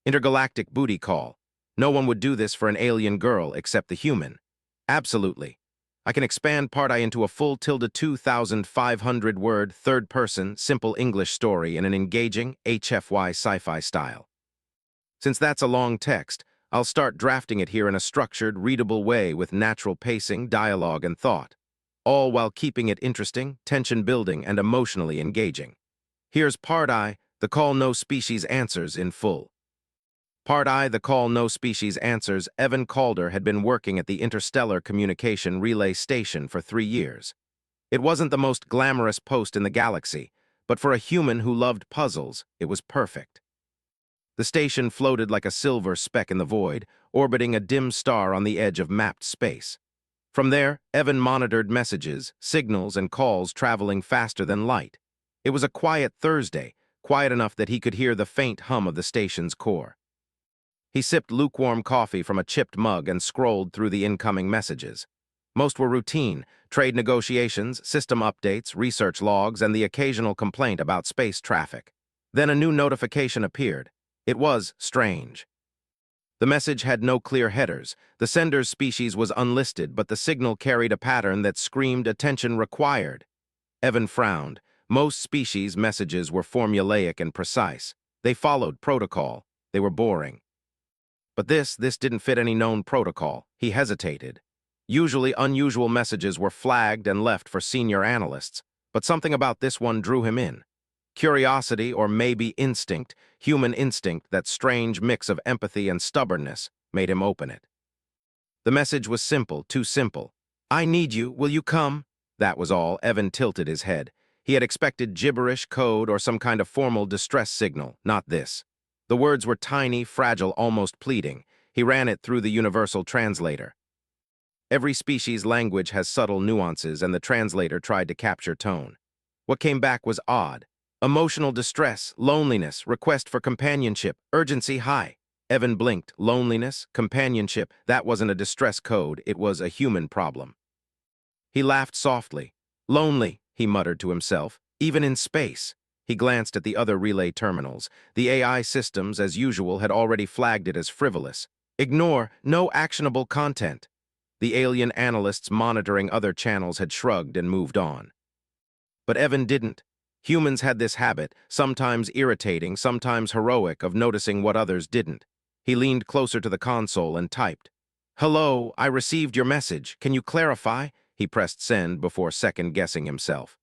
Intergalactic booty call. No one would do this for an alien girl except the human. Absolutely. I can expand part I into a full 2,500-word, third-person, simple English story in an engaging HFY sci-fi style. Since that's a long text, I'll start drafting it here in a structured, readable way with natural pacing, dialogue, and thought, all while keeping it interesting, tension-building, and emotionally engaging. Here's Part I, The Call No Species Answers in full. Part I, The Call No Species Answers. Evan Calder had been working at the Interstellar Communication Relay Station for 3 years. It wasn't the most glamorous post in the galaxy, but for a human who loved puzzles, it was perfect. The station floated like a silver speck in the void, orbiting a dim star on the edge of mapped space. From there, Evan monitored messages, signals, and calls traveling faster than light. It was a quiet Thursday, quiet enough that he could hear the faint hum of the station's core. He sipped lukewarm coffee from a chipped mug and scrolled through the incoming messages. Most were routine: trade negotiations, system updates, research logs, and the occasional complaint about space traffic. Then a new notification appeared. It was strange. The message had no clear headers. The sender's species was unlisted, but the signal carried a pattern that screamed attention required. Evan frowned. Most species messages were formulaic and precise. They followed protocol. They were boring. But this didn't fit any known protocol. He hesitated. Usually unusual messages were flagged and left for senior analysts, but something about this one drew him in. Curiosity, or maybe instinct, human instinct, that strange mix of empathy and stubbornness, made him open it. The message was simple, too simple. "I need you, will you come?" That was all. Evan tilted his head. He had expected gibberish, code, or some kind of formal distress signal, not this. The words were tiny, fragile, almost pleading. He ran it through the universal translator. Every species' language has subtle nuances, and the translator tried to capture tone. What came back was odd. Emotional distress, loneliness, request for companionship, urgency high. Evan blinked. Loneliness, companionship, that wasn't a distress code, it was a human problem. He laughed softly. "Lonely," he muttered to himself, "even in space." He glanced at the other relay terminals. The AI systems, as usual, had already flagged it as frivolous. Ignore, no actionable content. The alien analysts monitoring other channels had shrugged and moved on. But Evan didn't. Humans had this habit, sometimes irritating, sometimes heroic, of noticing what others didn't. He leaned closer to the console and typed. "Hello, I received your message. Can you clarify?" He pressed send before second-guessing himself.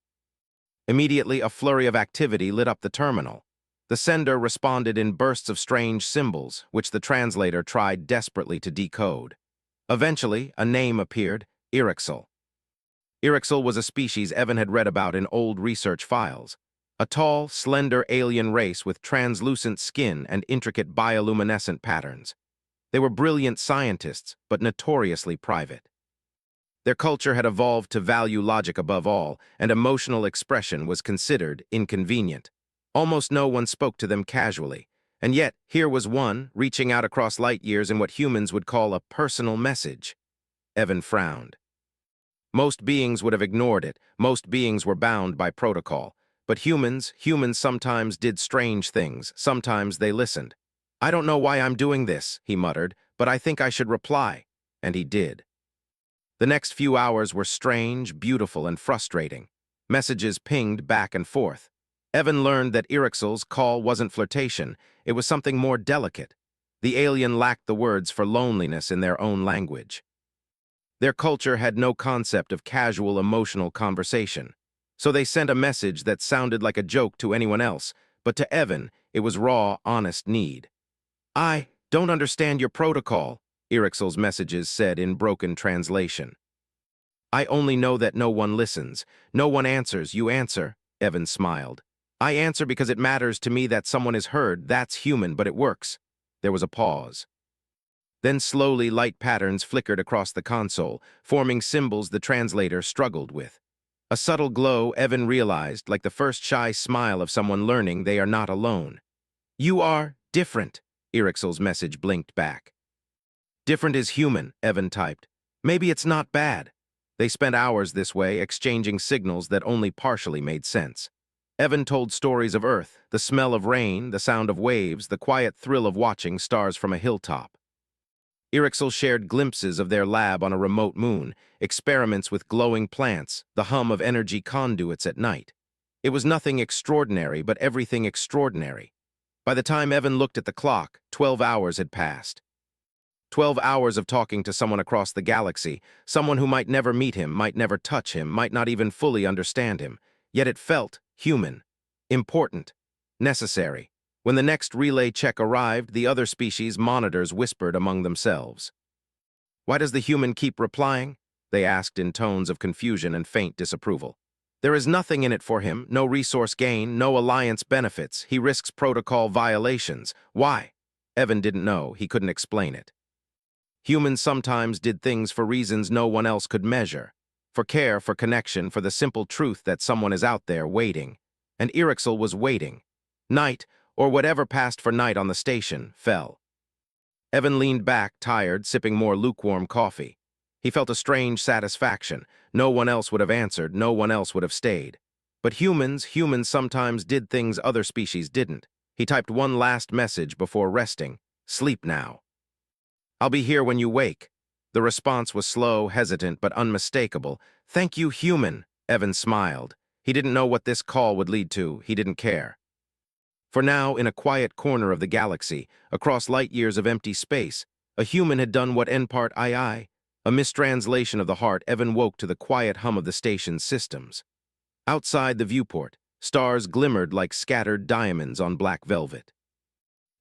Immediately, a flurry of activity lit up the terminal. The sender responded in bursts of strange symbols, which the translator tried desperately to decode. Eventually, a name appeared: Irixel. Irixel was a species Evan had read about in old research files. A tall, slender alien race with translucent skin and intricate bioluminescent patterns. They were brilliant scientists, but notoriously private. Their culture had evolved to value logic above all, and emotional expression was considered inconvenient. Almost no one spoke to them casually, and yet here was one, reaching out across light years in what humans would call a personal message. Evan frowned. Most beings would have ignored it. Most beings were bound by protocol. But humans sometimes did strange things. Sometimes they listened. "I don't know why I'm doing this," he muttered, "but I think I should reply." And he did. The next few hours were strange, beautiful, and frustrating. Messages pinged back and forth. Evan learned that Irixel's call wasn't flirtation. It was something more delicate. The alien lacked the words for loneliness in their own language. Their culture had no concept of casual emotional conversation. So they sent a message that sounded like a joke to anyone else, but to Evan, it was raw, honest need. "I don't understand your protocol," Irixel's messages said in broken translation. "I only know that no one listens. No one answers. You answer," Evan smiled. "I answer because it matters to me that someone is heard. That's human, but it works." There was a pause. Then slowly light patterns flickered across the console, forming symbols the translator struggled with. A subtle glow, Evan realized, like the first shy smile of someone learning they are not alone. "You are different," Irixel's message blinked back. "Different is human," Evan typed. "Maybe it's not bad." They spent hours this way, exchanging signals that only partially made sense. Evan told stories of Earth, the smell of rain, the sound of waves, the quiet thrill of watching stars from a hilltop. Irixel shared glimpses of their lab on a remote moon, experiments with glowing plants, the hum of energy conduits at night. It was nothing extraordinary, but everything extraordinary. By the time Evan looked at the clock, 12 hours had passed. 12 hours of talking to someone across the galaxy, someone who might never meet him, might never touch him, might not even fully understand him. Yet it felt human, important, necessary. When the next relay check arrived, the other species' monitors whispered among themselves. "Why does the human keep replying?" they asked in tones of confusion and faint disapproval. "There is nothing in it for him, no resource gain, no alliance benefits. He risks protocol violations. Why?" Evan didn't know. He couldn't explain it. Humans sometimes did things for reasons no one else could measure. For care, for connection, for the simple truth that someone is out there waiting. And Irixel was waiting. Night, or whatever passed for night on the station, fell. Evan leaned back, tired, sipping more lukewarm coffee. He felt a strange satisfaction. No one else would have answered, no one else would have stayed. But humans sometimes did things other species didn't. He typed one last message before resting. "Sleep now. I'll be here when you wake." The response was slow, hesitant, but unmistakable. "Thank you, human." Evan smiled. He didn't know what this call would lead to. He didn't care. For now, in a quiet corner of the galaxy, across light years of empty space, a human had done what N part II. A mistranslation of the heart, Evan woke to the quiet hum of the station's systems. Outside the viewport, stars glimmered like scattered diamonds on black velvet.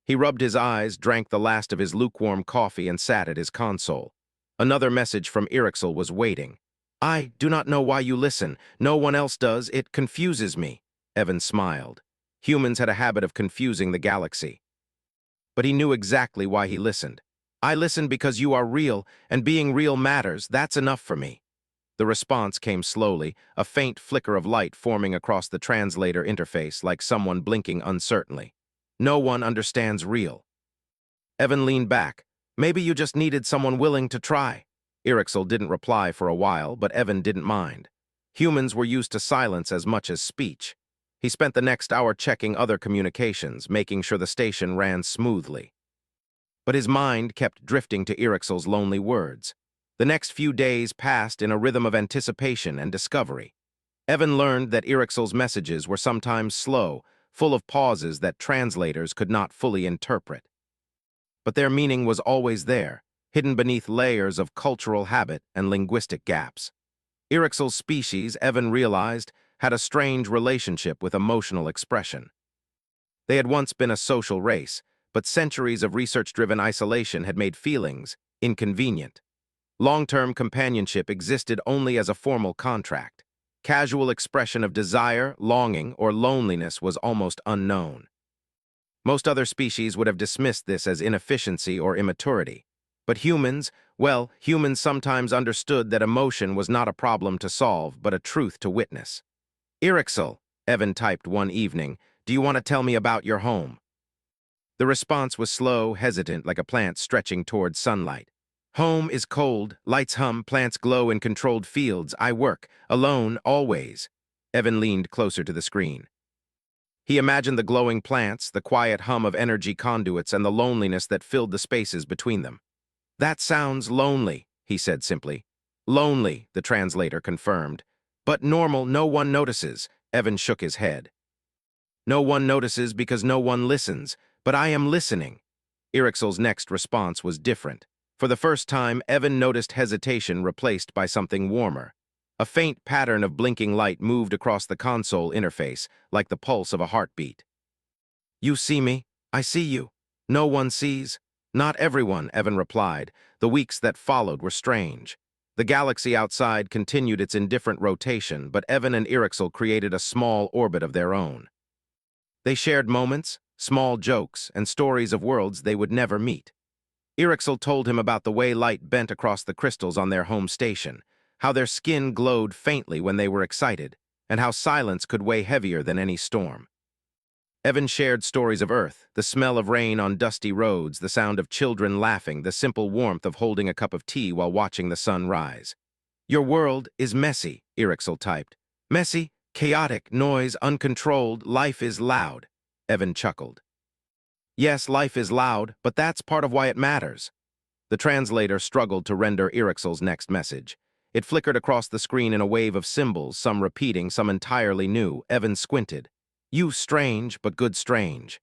He rubbed his eyes, drank the last of his lukewarm coffee, and sat at his console. Another message from Irixel was waiting. "I do not know why you listen. No one else does. It confuses me." Evan smiled. Humans had a habit of confusing the galaxy. But he knew exactly why he listened. "I listen because you are real, and being real matters. That's enough for me." The response came slowly, a faint flicker of light forming across the translator interface like someone blinking uncertainly. "No one understands real." Evan leaned back. "Maybe you just needed someone willing to try." Irixel didn't reply for a while, but Evan didn't mind. Humans were used to silence as much as speech. He spent the next hour checking other communications, making sure the station ran smoothly. But his mind kept drifting to Irixel's lonely words. The next few days passed in a rhythm of anticipation and discovery. Evan learned that Irixel's messages were sometimes slow, full of pauses that translators could not fully interpret. But their meaning was always there, hidden beneath layers of cultural habit and linguistic gaps. Irixel's species, Evan realized, had a strange relationship with emotional expression. They had once been a social race, but centuries of research-driven isolation had made feelings inconvenient. Long-term companionship existed only as a formal contract. Casual expression of desire, longing, or loneliness was almost unknown. Most other species would have dismissed this as inefficiency or immaturity. But humans, well, humans sometimes understood that emotion was not a problem to solve, but a truth to witness. "Irixel," Evan typed one evening, "do you want to tell me about your home?" The response was slow, hesitant, like a plant stretching towards sunlight. "Home is cold, lights hum, plants glow in controlled fields. I work, alone, always." Evan leaned closer to the screen. He imagined the glowing plants, the quiet hum of energy conduits, and the loneliness that filled the spaces between them. "That sounds lonely," he said simply. "Lonely," the translator confirmed. "But normal, no one notices." Evan shook his head. "No one notices because no one listens, but I am listening." Irixel's next response was different. For the first time, Evan noticed hesitation replaced by something warmer. A faint pattern of blinking light moved across the console interface, like the pulse of a heartbeat. "You see me? I see you. No one sees." "Not everyone," Evan replied. The weeks that followed were strange. The galaxy outside continued its indifferent rotation, but Evan and Irixel created a small orbit of their own. They shared moments, small jokes, and stories of worlds they would never meet. Irixel told him about the way light bent across the crystals on their home station, how their skin glowed faintly when they were excited, and how silence could weigh heavier than any storm. Evan shared stories of Earth, the smell of rain on dusty roads, the sound of children laughing, the simple warmth of holding a cup of tea while watching the sun rise. "Your world is messy," Irixel typed. "Messy, Chaotic, noise, uncontrolled, life is loud, Evan chuckled. Yes, life is loud, but that's part of why it matters. The translator struggled to render Irixel's next message. It flickered across the screen in a wave of symbols, some repeating, some entirely new. Evan squinted. You strange, but good strange.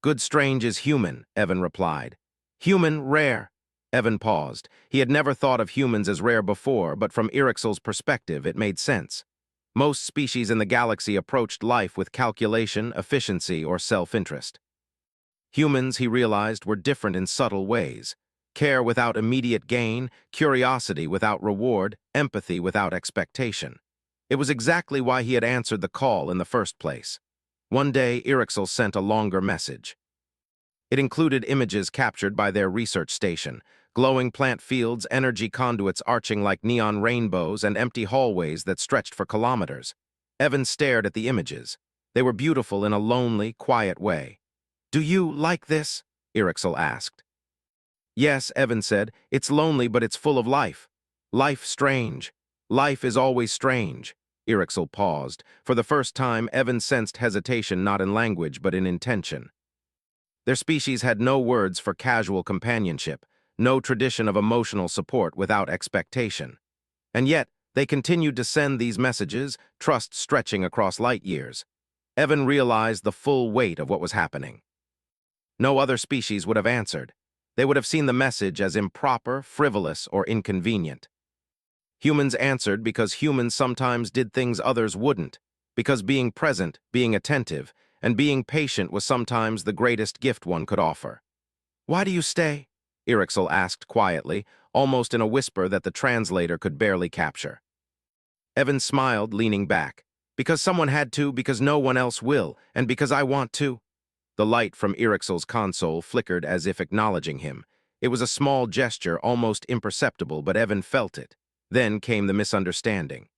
Good strange is human, Evan replied. Human, rare. Evan paused. He had never thought of humans as rare before, but from Irixel's perspective, it made sense. Most species in the galaxy approached life with calculation, efficiency, or self-interest. Humans, he realized, were different in subtle ways. Care without immediate gain, curiosity without reward, empathy without expectation. It was exactly why he had answered the call in the first place. One day, Irixel sent a longer message. It included images captured by their research station, glowing plant fields, energy conduits arching like neon rainbows, and empty hallways that stretched for kilometers. Evan stared at the images. They were beautiful in a lonely, quiet way. Do you like this? Irixel asked. Yes, Evan said. It's lonely, but it's full of life. Life strange. Life is always strange. Irixel paused. For the first time, Evan sensed hesitation not in language, but in intention. Their species had no words for casual companionship, no tradition of emotional support without expectation. And yet, they continued to send these messages, trust stretching across light years. Evan realized the full weight of what was happening. No other species would have answered. They would have seen the message as improper, frivolous, or inconvenient. Humans answered because humans sometimes did things others wouldn't, because being present, being attentive, and being patient was sometimes the greatest gift one could offer. Why do you stay? Irixel asked quietly, almost in a whisper that the translator could barely capture. Evan smiled, leaning back. Because someone had to, because no one else will, and because I want to. The light from Irixel's console flickered as if acknowledging him. It was a small gesture, almost imperceptible, but Evan felt it. Then came the misunderstanding.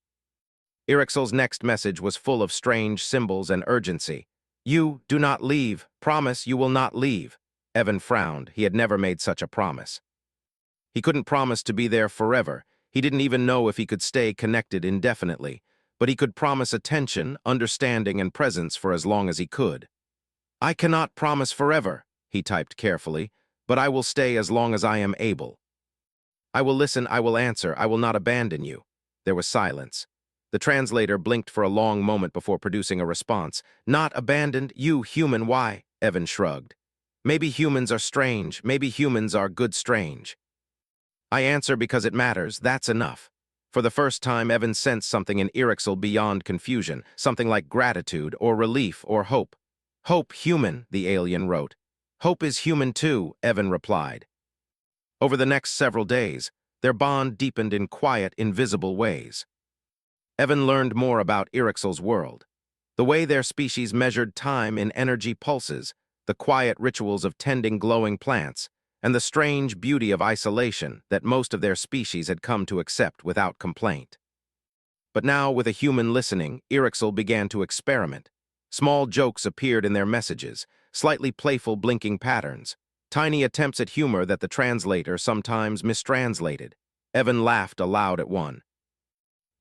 Irixel's next message was full of strange symbols and urgency. You do not leave. Promise you will not leave. Evan frowned. He had never made such a promise. He couldn't promise to be there forever. He didn't even know if he could stay connected indefinitely. But he could promise attention, understanding, and presence for as long as he could. I cannot promise forever, he typed carefully, but I will stay as long as I am able. I will listen, I will answer, I will not abandon you. There was silence. The translator blinked for a long moment before producing a response. Not abandoned, you human, why? Evan shrugged. Maybe humans are strange, maybe humans are good strange. I answer because it matters, that's enough. For the first time, Evan sensed something in Irixel beyond confusion, something like gratitude or relief or hope. Hope human, the alien wrote. Hope is human too, Evan replied. Over the next several days, their bond deepened in quiet, invisible ways. Evan learned more about Irixel's world. The way their species measured time in energy pulses, the quiet rituals of tending glowing plants, and the strange beauty of isolation that most of their species had come to accept without complaint. But now, with a human listening, Irixel began to experiment. Small jokes appeared in their messages, slightly playful blinking patterns, tiny attempts at humor that the translator sometimes mistranslated. Evan laughed aloud at one.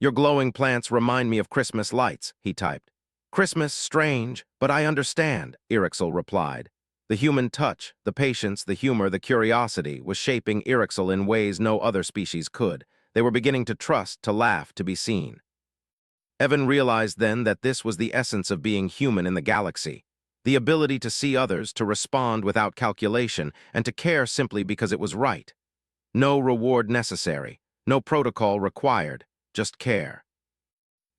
Your glowing plants remind me of Christmas lights, he typed. Christmas, strange, but I understand, Irixel replied. The human touch, the patience, the humor, the curiosity was shaping Irixel in ways no other species could. They were beginning to trust, to laugh, to be seen. Evan realized then that this was the essence of being human in the galaxy. The ability to see others, to respond without calculation, and to care simply because it was right. No reward necessary, no protocol required, just care.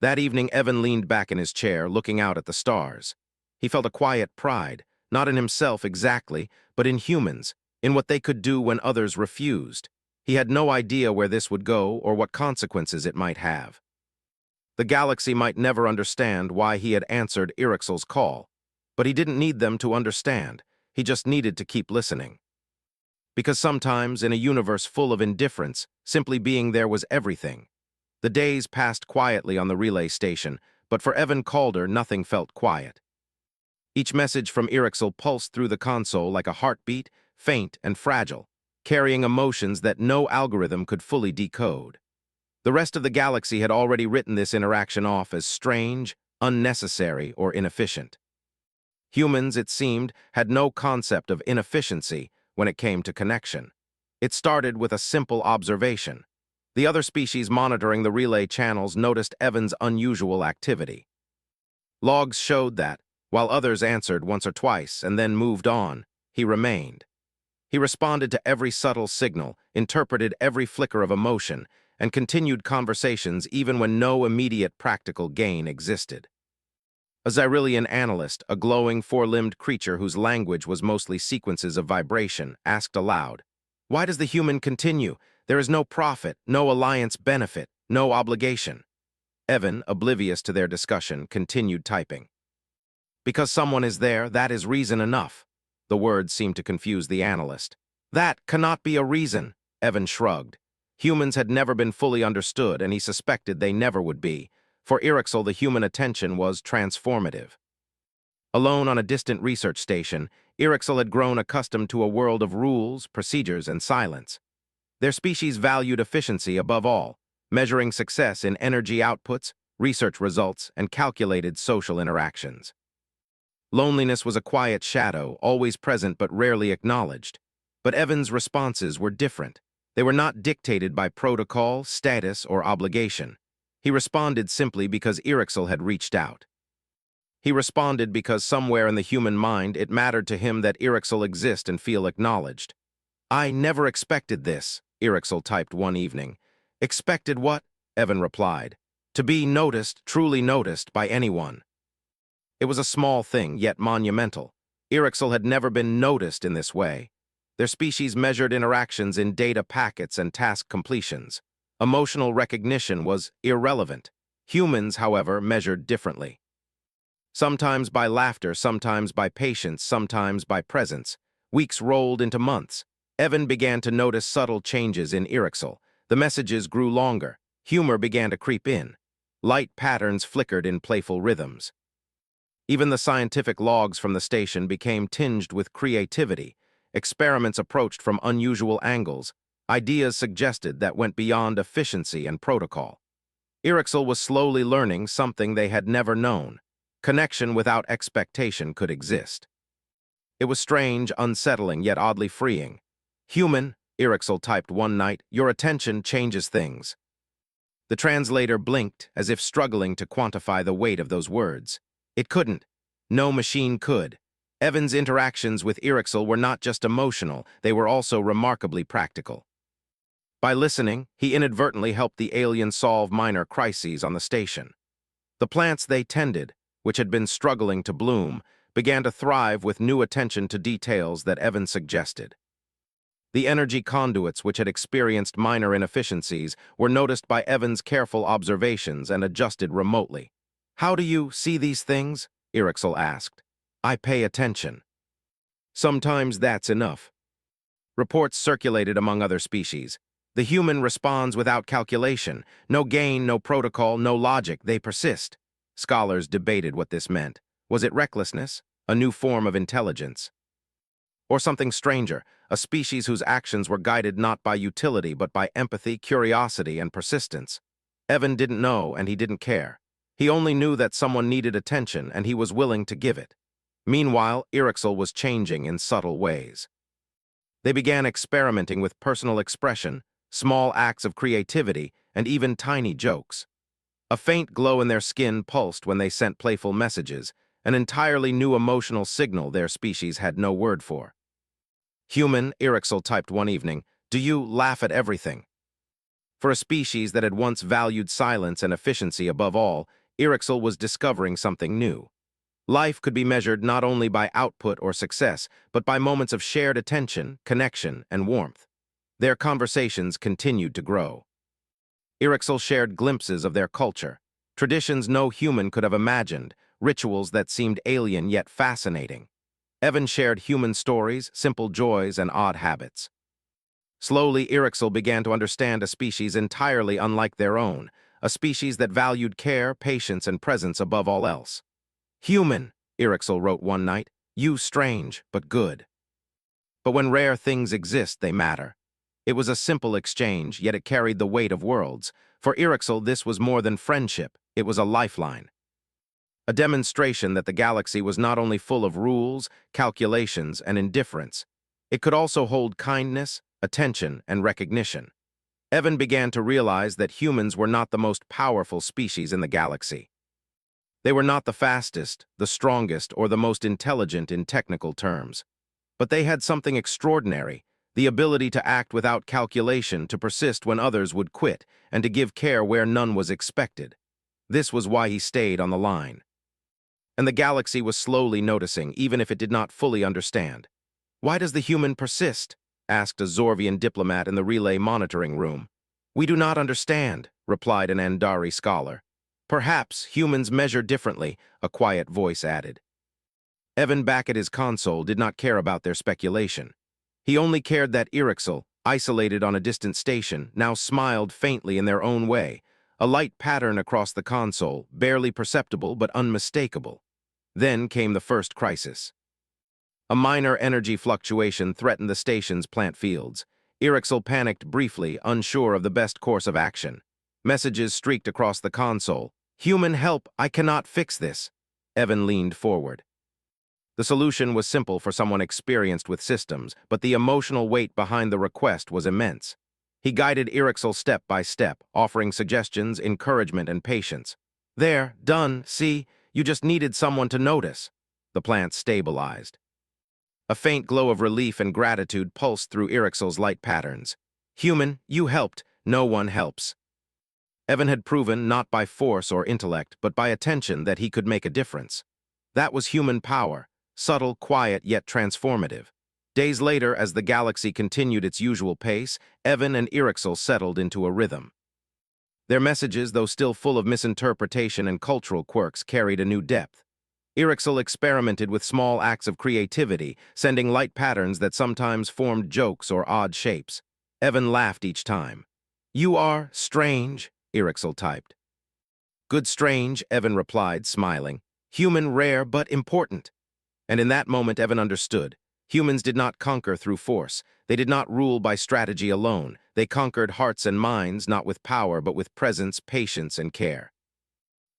That evening, Evan leaned back in his chair, looking out at the stars. He felt a quiet pride, not in himself exactly, but in humans, in what they could do when others refused. He had no idea where this would go or what consequences it might have. The galaxy might never understand why he had answered Irixel's call, but he didn't need them to understand. He just needed to keep listening. Because sometimes, in a universe full of indifference, simply being there was everything. The days passed quietly on the relay station, but for Evan Calder, nothing felt quiet. Each message from Irixel pulsed through the console like a heartbeat, faint and fragile, carrying emotions that no algorithm could fully decode. The rest of the galaxy had already written this interaction off as strange, unnecessary, or inefficient. Humans, it seemed, had no concept of inefficiency when it came to connection. It started with a simple observation. The other species monitoring the relay channels noticed Evan's unusual activity. Logs showed that, while others answered once or twice and then moved on, he remained. He responded to every subtle signal, interpreted every flicker of emotion, and continued conversations even when no immediate practical gain existed. A Xyrillian analyst, a glowing, four-limbed creature whose language was mostly sequences of vibration, asked aloud, "Why does the human continue? There is no profit, no alliance benefit, no obligation." Evan, oblivious to their discussion, continued typing. "Because someone is there, that is reason enough." The words seemed to confuse the analyst. "That cannot be a reason," Evan shrugged. Humans had never been fully understood, and he suspected they never would be. For Irixel, the human attention was transformative. Alone on a distant research station, Irixel had grown accustomed to a world of rules, procedures, and silence. Their species valued efficiency above all, measuring success in energy outputs, research results, and calculated social interactions. Loneliness was a quiet shadow, always present but rarely acknowledged. But Evan's responses were different. They were not dictated by protocol, status, or obligation. He responded simply because Irixel had reached out. He responded because somewhere in the human mind it mattered to him that Irixel exist and feel acknowledged. "I never expected this," Irixel typed one evening. "Expected what?" Evan replied. "To be noticed, truly noticed, by anyone." It was a small thing, yet monumental. Irixel had never been noticed in this way. Their species measured interactions in data packets and task completions. Emotional recognition was irrelevant. Humans, however, measured differently. Sometimes by laughter, sometimes by patience, sometimes by presence. Weeks rolled into months. Evan began to notice subtle changes in Irixel. The messages grew longer. Humor began to creep in. Light patterns flickered in playful rhythms. Even the scientific logs from the station became tinged with creativity. Experiments approached from unusual angles. Ideas suggested that went beyond efficiency and protocol. Irixel was slowly learning something they had never known. Connection without expectation could exist. It was strange, unsettling, yet oddly freeing. "Human," Irixel typed one night, "your attention changes things." The translator blinked, as if struggling to quantify the weight of those words. It couldn't. No machine could. Evan's interactions with Irixel were not just emotional, they were also remarkably practical. By listening, he inadvertently helped the alien solve minor crises on the station. The plants they tended, which had been struggling to bloom, began to thrive with new attention to details that Evan suggested. The energy conduits, which had experienced minor inefficiencies, were noticed by Evan's careful observations and adjusted remotely. "How do you see these things?" Irixel asked. "I pay attention." Sometimes that's enough. Reports circulated among other species. The human responds without calculation. No gain, no protocol, no logic. They persist. Scholars debated what this meant. Was it recklessness? A new form of intelligence? Or something stranger, a species whose actions were guided not by utility but by empathy, curiosity, and persistence? Evan didn't know, and he didn't care. He only knew that someone needed attention, and he was willing to give it. Meanwhile, Irixel was changing in subtle ways. They began experimenting with personal expression, small acts of creativity, and even tiny jokes. A faint glow in their skin pulsed when they sent playful messages, an entirely new emotional signal their species had no word for. "Human," Irixel typed one evening, "do you laugh at everything?" For a species that had once valued silence and efficiency above all, Irixel was discovering something new. Life could be measured not only by output or success, but by moments of shared attention, connection, and warmth. Their conversations continued to grow. Irixel shared glimpses of their culture, traditions no human could have imagined, rituals that seemed alien yet fascinating. Evan shared human stories, simple joys, and odd habits. Slowly, Irixel began to understand a species entirely unlike their own, a species that valued care, patience, and presence above all else. "Human," Irixel wrote one night, "you strange, but good. But when rare things exist, they matter. It was a simple exchange, yet it carried the weight of worlds. For Irixel, this was more than friendship, it was a lifeline. A demonstration that the galaxy was not only full of rules, calculations, and indifference, it could also hold kindness, attention, and recognition. Evan began to realize that humans were not the most powerful species in the galaxy. They were not the fastest, the strongest, or the most intelligent in technical terms. But they had something extraordinary, the ability to act without calculation, to persist when others would quit, and to give care where none was expected. This was why he stayed on the line. And the galaxy was slowly noticing, even if it did not fully understand. "Why does the human persist?" asked a Zorvian diplomat in the relay monitoring room. "We do not understand," replied an Andari scholar. "Perhaps humans measure differently," a quiet voice added. Evan, back at his console, did not care about their speculation. He only cared that Irixel, isolated on a distant station, now smiled faintly in their own way, a light pattern across the console, barely perceptible but unmistakable. Then came the first crisis. A minor energy fluctuation threatened the station's plant fields. Irixel panicked briefly, unsure of the best course of action. Messages streaked across the console. "Human help, I cannot fix this." Evan leaned forward. The solution was simple for someone experienced with systems, but the emotional weight behind the request was immense. He guided Irixel step by step, offering suggestions, encouragement, and patience. "There, done, see, you just needed someone to notice." The plant stabilized. A faint glow of relief and gratitude pulsed through Irixel's light patterns. "Human, you helped, no one helps." Evan had proven, not by force or intellect, but by attention, that he could make a difference. That was human power, subtle, quiet, yet transformative. Days later, as the galaxy continued its usual pace, Evan and Irixel settled into a rhythm. Their messages, though still full of misinterpretation and cultural quirks, carried a new depth. Irixel experimented with small acts of creativity, sending light patterns that sometimes formed jokes or odd shapes. Evan laughed each time. "You are strange," Irixel typed. "Good strange," Evan replied, smiling. "Human, rare, but important." And in that moment, Evan understood. Humans did not conquer through force. They did not rule by strategy alone. They conquered hearts and minds, not with power, but with presence, patience, and care.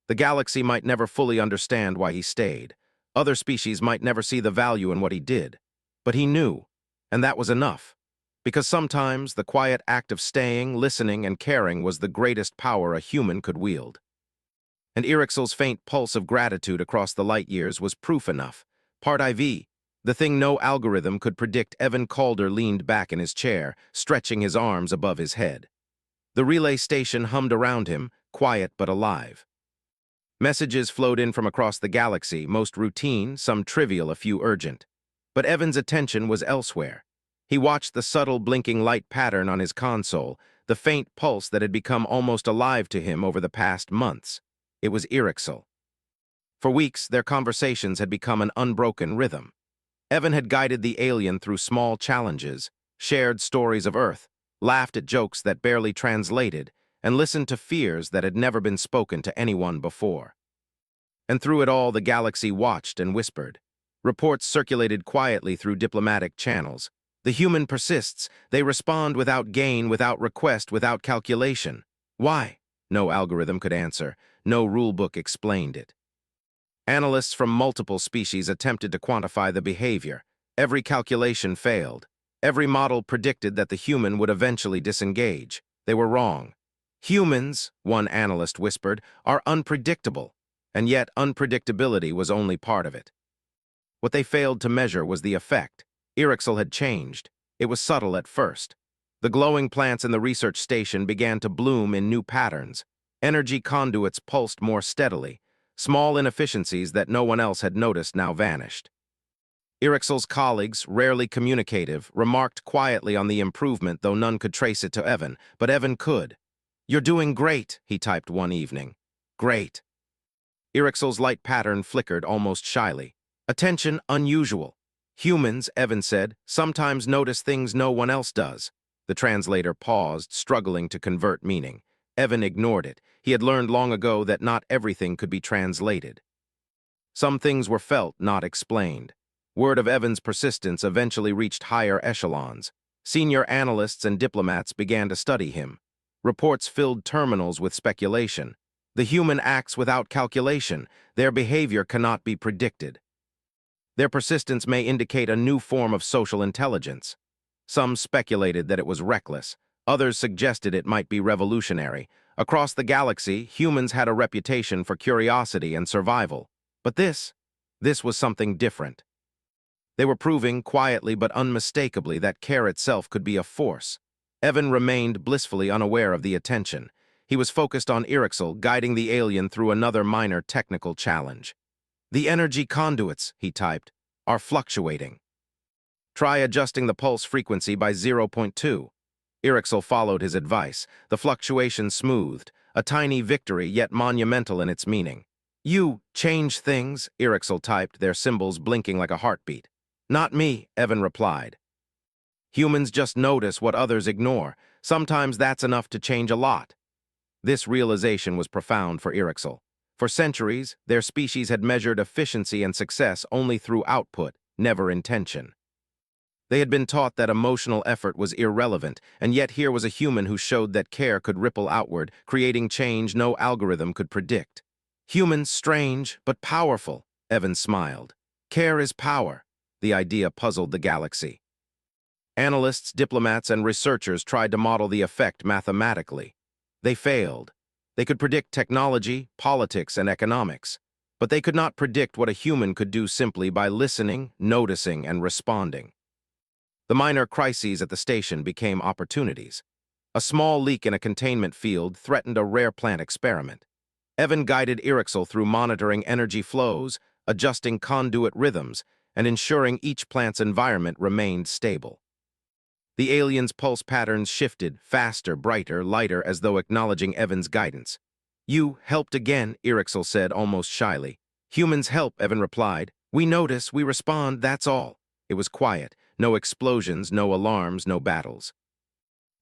The galaxy might never fully understand why he stayed. Other species might never see the value in what he did. But he knew, and that was enough. Because sometimes the quiet act of staying, listening, and caring was the greatest power a human could wield. And Irixel's faint pulse of gratitude across the light years was proof enough. Part IV, the thing no algorithm could predict. Evan Calder leaned back in his chair, stretching his arms above his head. The relay station hummed around him, quiet but alive. Messages flowed in from across the galaxy, most routine, some trivial, a few urgent. But Evan's attention was elsewhere. He watched the subtle blinking light pattern on his console, the faint pulse that had become almost alive to him over the past months. It was Irixel. For weeks, their conversations had become an unbroken rhythm. Evan had guided the alien through small challenges, shared stories of Earth, laughed at jokes that barely translated, and listened to fears that had never been spoken to anyone before. And through it all, the galaxy watched and whispered. Reports circulated quietly through diplomatic channels. "The human persists. They respond without gain, without request, without calculation." Why? No algorithm could answer. No rulebook explained it. Analysts from multiple species attempted to quantify the behavior. Every calculation failed. Every model predicted that the human would eventually disengage. They were wrong. "Humans," one analyst whispered, "are unpredictable." And yet unpredictability was only part of it. What they failed to measure was the effect. Irixel had changed. It was subtle at first. The glowing plants in the research station began to bloom in new patterns. Energy conduits pulsed more steadily. Small inefficiencies that no one else had noticed now vanished. Irixel's colleagues, rarely communicative, remarked quietly on the improvement, though none could trace it to Evan. But Evan could. "You're doing great," he typed one evening. "Great." Irixel's light pattern flickered almost shyly. "Attention, unusual. Humans," Evan said, "sometimes notice things no one else does." The translator paused, struggling to convert meaning. Evan ignored it. He had learned long ago that not everything could be translated. Some things were felt, not explained. Word of Evan's persistence eventually reached higher echelons. Senior analysts and diplomats began to study him. Reports filled terminals with speculation. The human acts without calculation. Their behavior cannot be predicted. Their persistence may indicate a new form of social intelligence. Some speculated that it was reckless. Others suggested it might be revolutionary. Across the galaxy, humans had a reputation for curiosity and survival. But this was something different. They were proving, quietly but unmistakably, that care itself could be a force. Evan remained blissfully unaware of the attention. He was focused on Irixel, guiding the alien through another minor technical challenge. "The energy conduits," he typed, "are fluctuating. Try adjusting the pulse frequency by 0.2. Irixel followed his advice. The fluctuation smoothed, a tiny victory yet monumental in its meaning. "You change things," Irixel typed, their symbols blinking like a heartbeat. "Not me," Evan replied. "Humans just notice what others ignore. Sometimes that's enough to change a lot." This realization was profound for Irixel. For centuries, their species had measured efficiency and success only through output, never intention. They had been taught that emotional effort was irrelevant, and yet here was a human who showed that care could ripple outward, creating change no algorithm could predict. "Humans strange, but powerful," Evan smiled. "Care is power." The idea puzzled the galaxy. Analysts, diplomats, and researchers tried to model the effect mathematically. They failed. They could predict technology, politics, and economics, but they could not predict what a human could do simply by listening, noticing, and responding. The minor crises at the station became opportunities. A small leak in a containment field threatened a rare plant experiment. Evan guided Irixel through monitoring energy flows, adjusting conduit rhythms, and ensuring each plant's environment remained stable. The alien's pulse patterns shifted, faster, brighter, lighter, as though acknowledging Evan's guidance. "You helped again," Irixel said almost shyly. "Humans help," Evan replied. "We notice, we respond, that's all." It was quiet. No explosions, no alarms, no battles.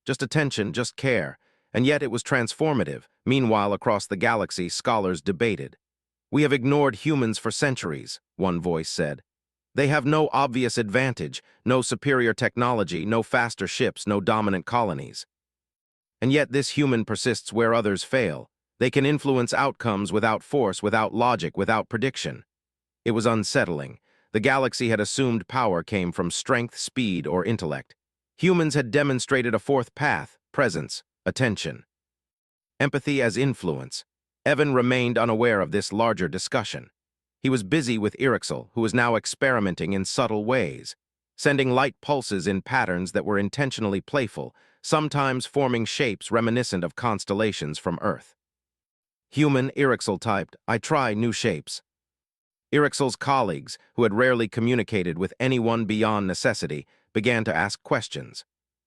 Just attention, just care. And yet it was transformative. Meanwhile, across the galaxy, scholars debated. "We have ignored humans for centuries," one voice said. "They have no obvious advantage, no superior technology, no faster ships, no dominant colonies. And yet this human persists where others fail. They can influence outcomes without force, without logic, without prediction." It was unsettling. The galaxy had assumed power came from strength, speed, or intellect. Humans had demonstrated a fourth path: presence, attention. Empathy as influence. Evan remained unaware of this larger discussion. He was busy with Irixel, who was now experimenting in subtle ways, sending light pulses in patterns that were intentionally playful, sometimes forming shapes reminiscent of constellations from Earth. "Human," Irixel typed, "I try new shapes." Irixel's colleagues, who had rarely communicated with anyone beyond necessity, began to ask questions.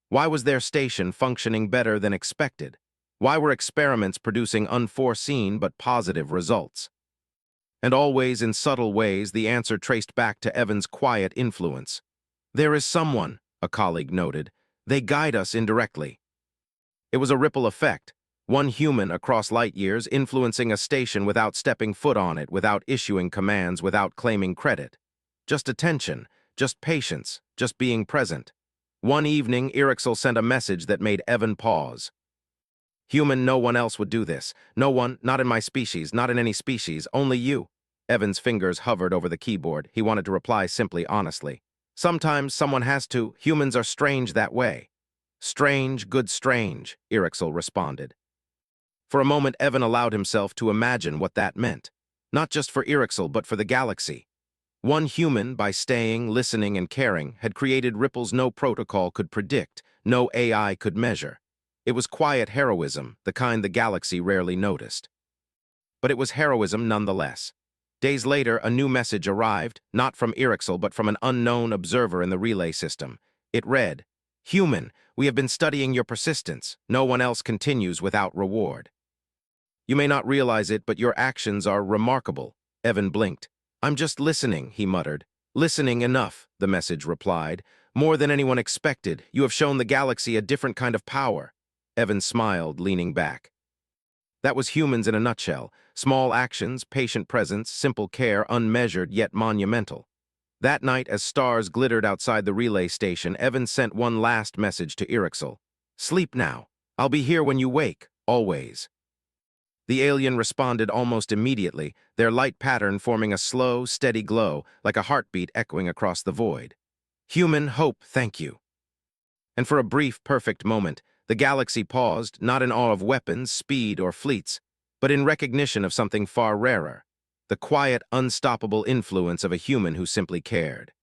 Why was their station functioning better than expected? Why were experiments producing unforeseen but positive results? And always in subtle ways, the answer traced back to Evan's quiet influence. "There is someone," a colleague noted. "They guide us indirectly." It was a ripple effect. One human across light years influencing a station without stepping foot on it, without issuing commands, without claiming credit. Just attention, just patience, just being present. One evening, Irixel sent a message that made Evan pause. "Human, no one else would do this. No one, not in my species, not in any species, only you." Evan's fingers hovered over the keyboard. He wanted to reply simply, honestly. "Sometimes someone has to. Humans are strange that way." "Strange, good strange," Irixel responded. For a moment, Evan allowed himself to imagine what that meant. Not just for Irixel, but for the galaxy. One human, by staying, listening, and caring, had created ripples no protocol could predict, no AI could measure. It was quiet heroism, the kind the galaxy rarely noticed. But it was heroism nonetheless. Days later, a new message arrived, not from Irixel, but from an unknown observer in the relay system. It read, "Human, we have been studying your persistence. No one else continues without reward. You may not realize it, but your actions are remarkable." Evan blinked. "I'm just listening," he muttered. "Listening enough," the message replied. "More than anyone expected. You have shown the galaxy a different kind of power." Evan smiled, leaning back. That was humans in a nutshell. Small actions, patient presence, simple care, unmeasured yet monumental. That night, as stars glittered outside the relay station, Evan sent one last message to Irixel. "Sleep now. I'll be here when you wake, always." The alien responded almost immediately, their light pattern forming a slow, steady glow, like a heartbeat echoing across the void. "Human hope, thank you." And for a brief, perfect moment, the galaxy paused, not in awe of weapons, speed, or fleets, but in recognition of something far rarer, the quiet, unstoppable influence of a human who simply cared.